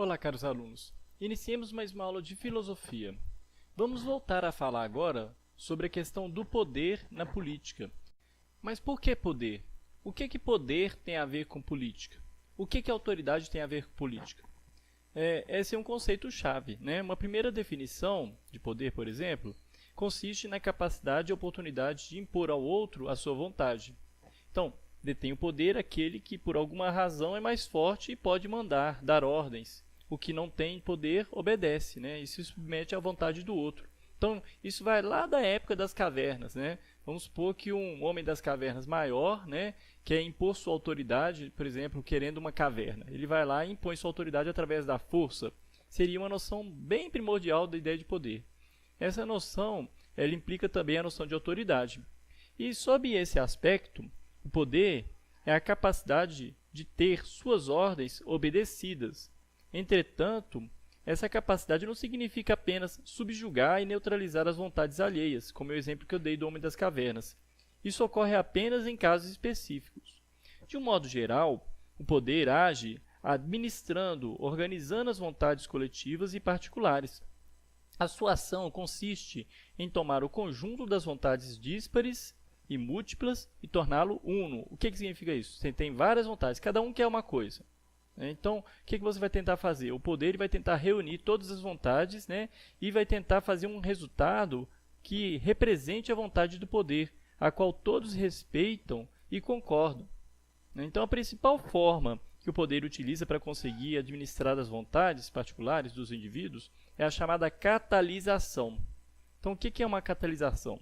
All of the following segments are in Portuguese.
Olá, caros alunos. Iniciemos mais uma aula de filosofia. Vamos voltar a falar agora sobre a questão do poder na política. Mas por que poder? O que poder tem a ver com política? O que autoridade tem a ver com política? Esse é um conceito-chave, né? Uma primeira definição de poder, por exemplo, consiste na capacidade e oportunidade de impor ao outro a sua vontade. Então, detém o poder aquele que, por alguma razão, é mais forte e pode mandar, dar ordens. O que não tem poder obedece, né? E se submete à vontade do outro. Então, isso vai lá da época das cavernas, né? Vamos supor que um homem das cavernas maior, né, quer impor sua autoridade, por exemplo, querendo uma caverna. Ele vai lá e impõe sua autoridade através da força. Seria uma noção bem primordial da ideia de poder. Essa noção, ela implica também a noção de autoridade. E sob esse aspecto, o poder é a capacidade de ter suas ordens obedecidas. Entretanto, essa capacidade não significa apenas subjugar e neutralizar as vontades alheias, como é o exemplo que eu dei do Homem das Cavernas. Isso ocorre apenas em casos específicos. De um modo geral, o poder age administrando, organizando as vontades coletivas e particulares. A sua ação consiste em tomar o conjunto das vontades díspares e múltiplas e torná-lo uno. O que significa isso? Você tem várias vontades, cada um quer uma coisa. Então, o que você vai tentar fazer? O poder vai tentar reunir todas as vontades, né, e vai tentar fazer um resultado que represente a vontade do poder, a qual todos respeitam e concordam. Então, a principal forma que o poder utiliza para conseguir administrar as vontades particulares dos indivíduos é a chamada catalisação. Então, o que é uma catalisação?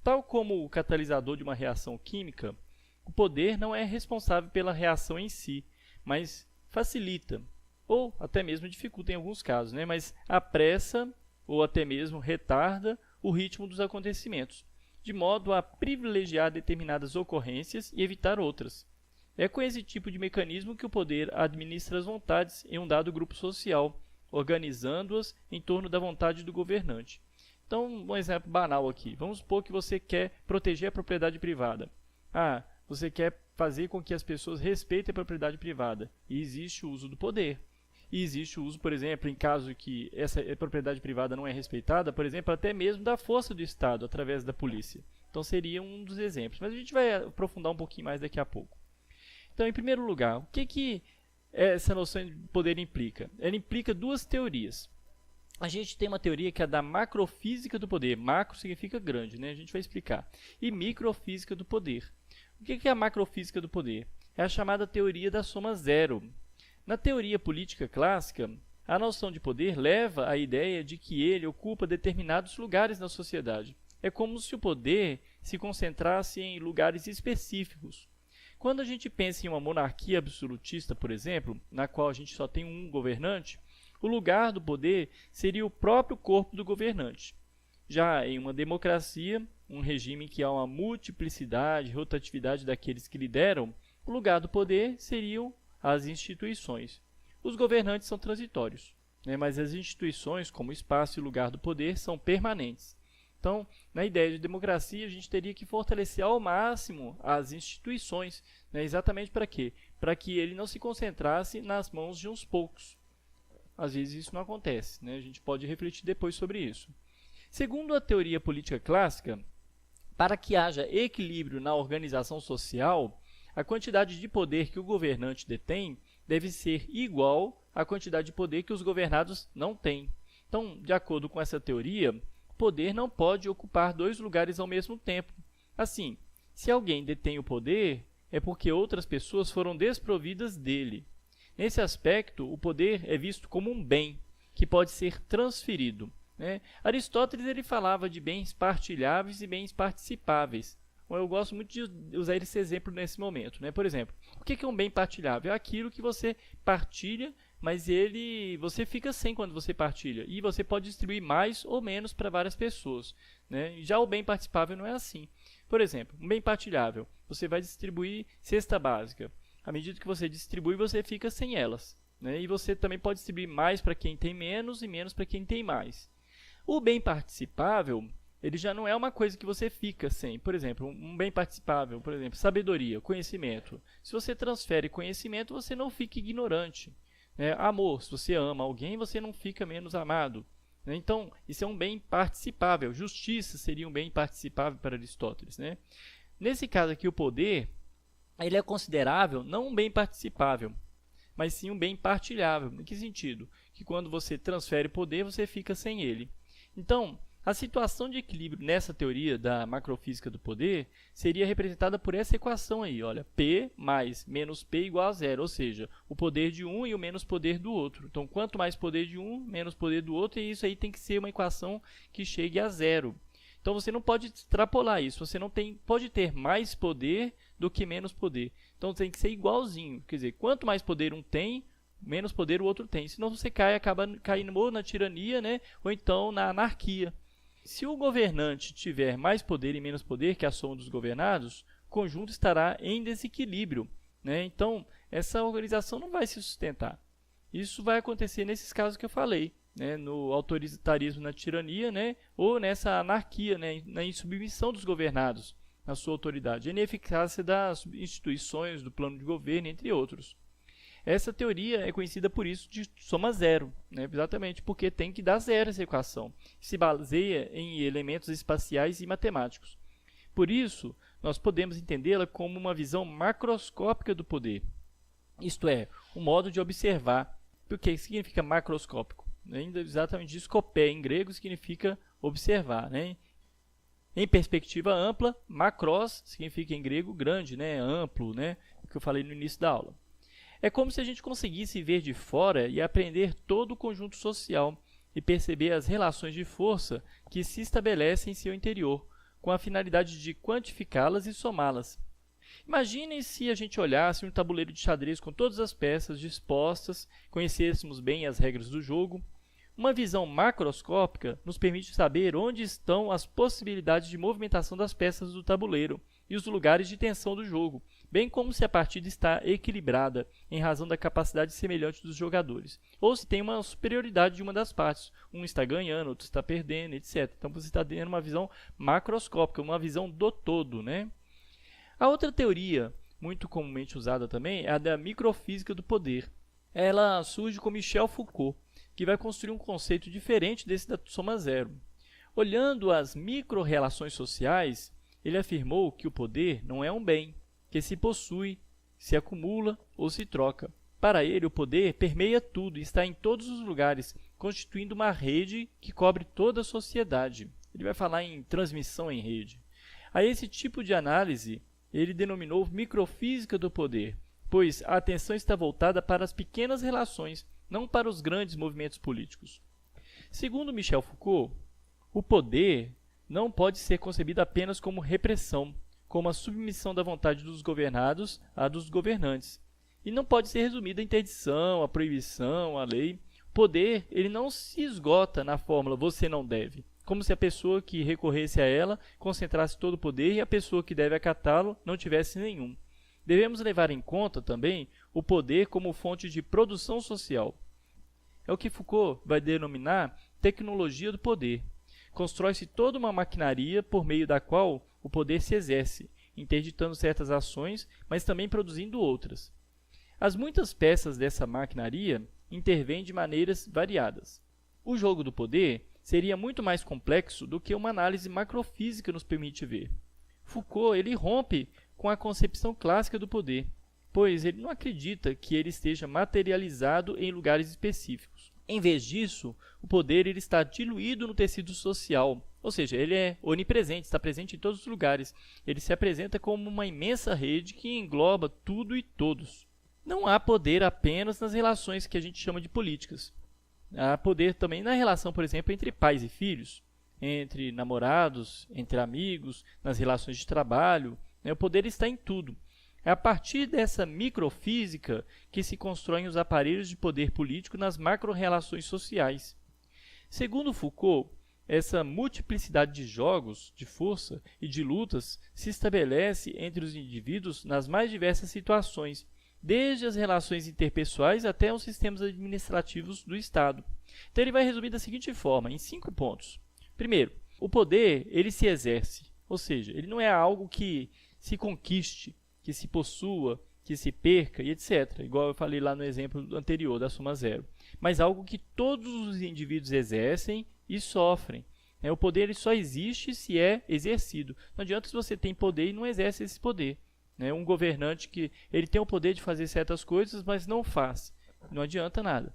Tal como o catalisador de uma reação química, o poder não é responsável pela reação em si, mas facilita, ou até mesmo dificulta em alguns casos, né? Mas apressa ou até mesmo retarda o ritmo dos acontecimentos, de modo a privilegiar determinadas ocorrências e evitar outras. É com esse tipo de mecanismo que o poder administra as vontades em um dado grupo social, organizando-as em torno da vontade do governante. Então, um exemplo banal aqui. Vamos supor que você quer proteger a propriedade privada. Você quer fazer com que as pessoas respeitem a propriedade privada. E existe o uso do poder. E existe o uso, por exemplo, em caso que essa propriedade privada não é respeitada, por exemplo, até mesmo da força do Estado, através da polícia. Então, seria um dos exemplos. Mas a gente vai aprofundar um pouquinho mais daqui a pouco. Então, em primeiro lugar, o que essa noção de poder implica? Ela implica duas teorias. A gente tem uma teoria que é da macrofísica do poder. Macro significa grande, né? A gente vai explicar. E microfísica do poder. O que é a macrofísica do poder? É a chamada teoria da soma zero. Na teoria política clássica, a noção de poder leva à ideia de que ele ocupa determinados lugares na sociedade. É como se o poder se concentrasse em lugares específicos. Quando a gente pensa em uma monarquia absolutista, por exemplo, na qual a gente só tem um governante, o lugar do poder seria o próprio corpo do governante. Já em uma democracia, um regime em que há uma multiplicidade, rotatividade daqueles que lideram, o lugar do poder seriam as instituições. Os governantes são transitórios, né, mas as instituições, como espaço e lugar do poder, são permanentes. Então, na ideia de democracia, a gente teria que fortalecer ao máximo as instituições. Né, exatamente para quê? Para que ele não se concentrasse nas mãos de uns poucos. Às vezes isso não acontece, né? A gente pode refletir depois sobre isso. Segundo a teoria política clássica, para que haja equilíbrio na organização social, a quantidade de poder que o governante detém deve ser igual à quantidade de poder que os governados não têm. Então, de acordo com essa teoria, o poder não pode ocupar dois lugares ao mesmo tempo. Assim, se alguém detém o poder, é porque outras pessoas foram desprovidas dele. Nesse aspecto, o poder é visto como um bem que pode ser transferido. Né? Aristóteles ele falava de bens partilháveis e bens participáveis. Eu gosto muito de usar esse exemplo nesse momento. Né? Por exemplo, o que é um bem partilhável? É aquilo que você partilha, mas você fica sem quando você partilha. E você pode distribuir mais ou menos para várias pessoas. Né? Já o bem participável não é assim. Por exemplo, um bem partilhável, você vai distribuir cesta básica. À medida que você distribui, você fica sem elas. Né? E você também pode distribuir mais para quem tem menos e menos para quem tem mais. O bem participável, ele já não é uma coisa que você fica sem. Por exemplo, um bem participável, por exemplo, sabedoria, conhecimento. Se você transfere conhecimento, você não fica ignorante. Amor, se você ama alguém, você não fica menos amado. Então, isso é um bem participável. Justiça seria um bem participável para Aristóteles. Nesse caso aqui, o poder ele é considerável não um bem participável, mas sim um bem partilhável. Em que sentido? Que quando você transfere poder, você fica sem ele. Então, a situação de equilíbrio nessa teoria da macrofísica do poder seria representada por essa equação aí, olha, P mais menos P igual a zero, ou seja, o poder de um e o menos poder do outro. Então, quanto mais poder de um, menos poder do outro, e isso aí tem que ser uma equação que chegue a zero. Então, você não pode extrapolar isso, você não pode ter mais poder do que menos poder. Então, tem que ser igualzinho, quer dizer, quanto mais poder um tem, menos poder o outro tem. Senão você acaba caindo ou na tirania, ou então na anarquia. Se o governante tiver mais poder e menos poder que a soma dos governados, o conjunto estará em desequilíbrio. Então, essa organização não vai se sustentar. Isso vai acontecer nesses casos que eu falei, no autoritarismo, na tirania, ou nessa anarquia, na insubmissão dos governados na sua autoridade, a ineficácia das instituições, do plano de governo, entre outros. Essa teoria é conhecida por isso de soma zero, exatamente porque tem que dar zero essa equação. Se baseia em elementos espaciais e matemáticos. Por isso, nós podemos entendê-la como uma visão macroscópica do poder. Isto é, um modo de observar. O que significa macroscópico? Exatamente, skopé em grego significa observar. Em perspectiva ampla, macros significa em grego grande, amplo, que eu falei no início da aula. É como se a gente conseguisse ver de fora e aprender todo o conjunto social e perceber as relações de força que se estabelecem em seu interior, com a finalidade de quantificá-las e somá-las. Imaginem se a gente olhasse um tabuleiro de xadrez com todas as peças dispostas, conhecêssemos bem as regras do jogo. Uma visão macroscópica nos permite saber onde estão as possibilidades de movimentação das peças do tabuleiro e os lugares de tensão do jogo, bem como se a partida está equilibrada em razão da capacidade semelhante dos jogadores, ou se tem uma superioridade de uma das partes, um está ganhando, outro está perdendo, etc. Então você está tendo uma visão macroscópica, uma visão do todo. A outra teoria, muito comumente usada também, é a da microfísica do poder. Ela surge com Michel Foucault, que vai construir um conceito diferente desse da soma zero. Olhando as micro-relações sociais, ele afirmou que o poder não é um bem, que se possui, se acumula ou se troca. Para ele, o poder permeia tudo e está em todos os lugares, constituindo uma rede que cobre toda a sociedade. Ele vai falar em transmissão em rede. A esse tipo de análise, ele denominou microfísica do poder, pois a atenção está voltada para as pequenas relações, não para os grandes movimentos políticos. Segundo Michel Foucault, o poder não pode ser concebido apenas como repressão, como a submissão da vontade dos governados à dos governantes. E não pode ser resumido à interdição, à proibição, à lei. O poder ele não se esgota na fórmula você não deve, como se a pessoa que recorresse a ela concentrasse todo o poder e a pessoa que deve acatá-lo não tivesse nenhum. Devemos levar em conta também o poder como fonte de produção social. É o que Foucault vai denominar tecnologia do poder. Constrói-se toda uma maquinaria por meio da qual o poder se exerce, interditando certas ações, mas também produzindo outras. As muitas peças dessa maquinaria intervêm de maneiras variadas. O jogo do poder seria muito mais complexo do que uma análise macrofísica nos permite ver. Foucault ele rompe com a concepção clássica do poder, pois ele não acredita que ele esteja materializado em lugares específicos. Em vez disso, o poder ele está diluído no tecido social, ou seja, ele é onipresente, está presente em todos os lugares. Ele se apresenta como uma imensa rede que engloba tudo e todos. Não há poder apenas nas relações que a gente chama de políticas. Há poder também na relação, por exemplo, entre pais e filhos, entre namorados, entre amigos, nas relações de trabalho. O poder está em tudo. É a partir dessa microfísica que se constroem os aparelhos de poder político nas macro-relações sociais. Segundo Foucault, essa multiplicidade de jogos, de força e de lutas se estabelece entre os indivíduos nas mais diversas situações, desde as relações interpessoais até os sistemas administrativos do Estado. Então ele vai resumir da seguinte forma, em 5 pontos. Primeiro, o poder ele se exerce, ou seja, ele não é algo que se conquiste, que se possua, que se perca e etc. Igual eu falei lá no exemplo anterior da soma zero. Mas algo que todos os indivíduos exercem e sofrem. O poder ele só existe se é exercido. Não adianta se você tem poder e não exerce esse poder. Um governante que ele tem o poder de fazer certas coisas, mas não faz. Não adianta nada.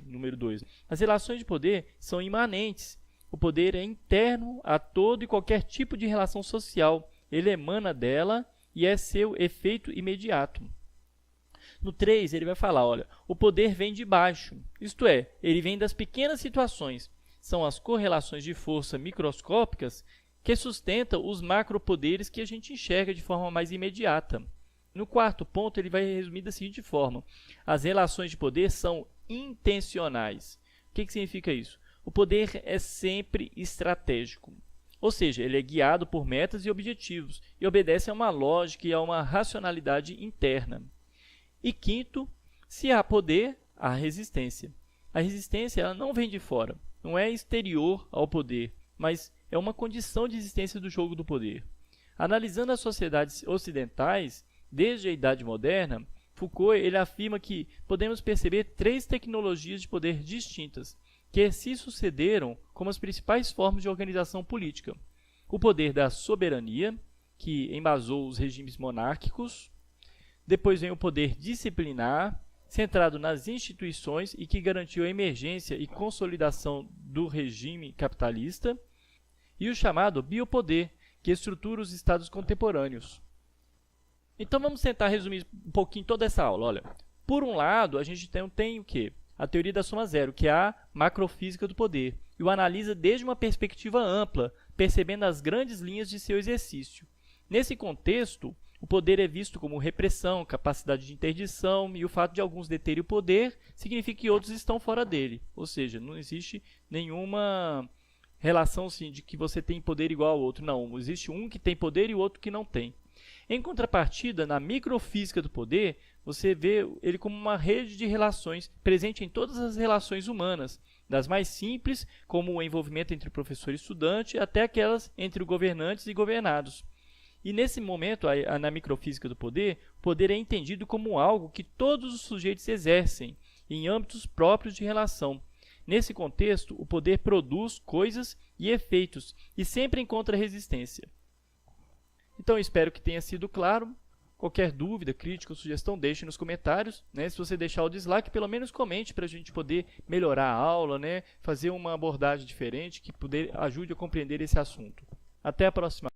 Número 2. As relações de poder são imanentes. O poder é interno a todo e qualquer tipo de relação social. Ele emana dela e é seu efeito imediato. No 3, ele vai falar, olha, o poder vem de baixo. Isto é, ele vem das pequenas situações. São as correlações de força microscópicas que sustentam os macropoderes que a gente enxerga de forma mais imediata. No 4º ponto, ele vai resumir da seguinte forma. As relações de poder são intencionais. O que significa isso? O poder é sempre estratégico. Ou seja, ele é guiado por metas e objetivos e obedece a uma lógica e a uma racionalidade interna. E 5º, se há poder, há resistência. A resistência ela não vem de fora, não é exterior ao poder, mas é uma condição de existência do jogo do poder. Analisando as sociedades ocidentais, desde a Idade Moderna, Foucault ele afirma que podemos perceber 3 tecnologias de poder distintas, que se sucederam como as principais formas de organização política. O poder da soberania, que embasou os regimes monárquicos. Depois vem o poder disciplinar, centrado nas instituições e que garantiu a emergência e consolidação do regime capitalista. E o chamado biopoder, que estrutura os estados contemporâneos. Então vamos tentar resumir um pouquinho toda essa aula. Olha, por um lado, a gente tem o quê? A teoria da soma zero, que é a macrofísica do poder, e o analisa desde uma perspectiva ampla, percebendo as grandes linhas de seu exercício. Nesse contexto, o poder é visto como repressão, capacidade de interdição, e o fato de alguns deterem o poder significa que outros estão fora dele. Ou seja, não existe nenhuma relação assim, de que você tem poder igual ao outro. Não, existe um que tem poder e o outro que não tem. Em contrapartida, na microfísica do poder, você vê ele como uma rede de relações presente em todas as relações humanas, das mais simples, como o envolvimento entre professor e estudante, até aquelas entre governantes e governados. E nesse momento, na microfísica do poder, o poder é entendido como algo que todos os sujeitos exercem, em âmbitos próprios de relação. Nesse contexto, o poder produz coisas e efeitos, e sempre encontra resistência. Então, espero que tenha sido claro. Qualquer dúvida, crítica ou sugestão, deixe nos comentários. Se você deixar o dislike, pelo menos comente para a gente poder melhorar a aula, fazer uma abordagem diferente que ajude a compreender esse assunto. Até a próxima.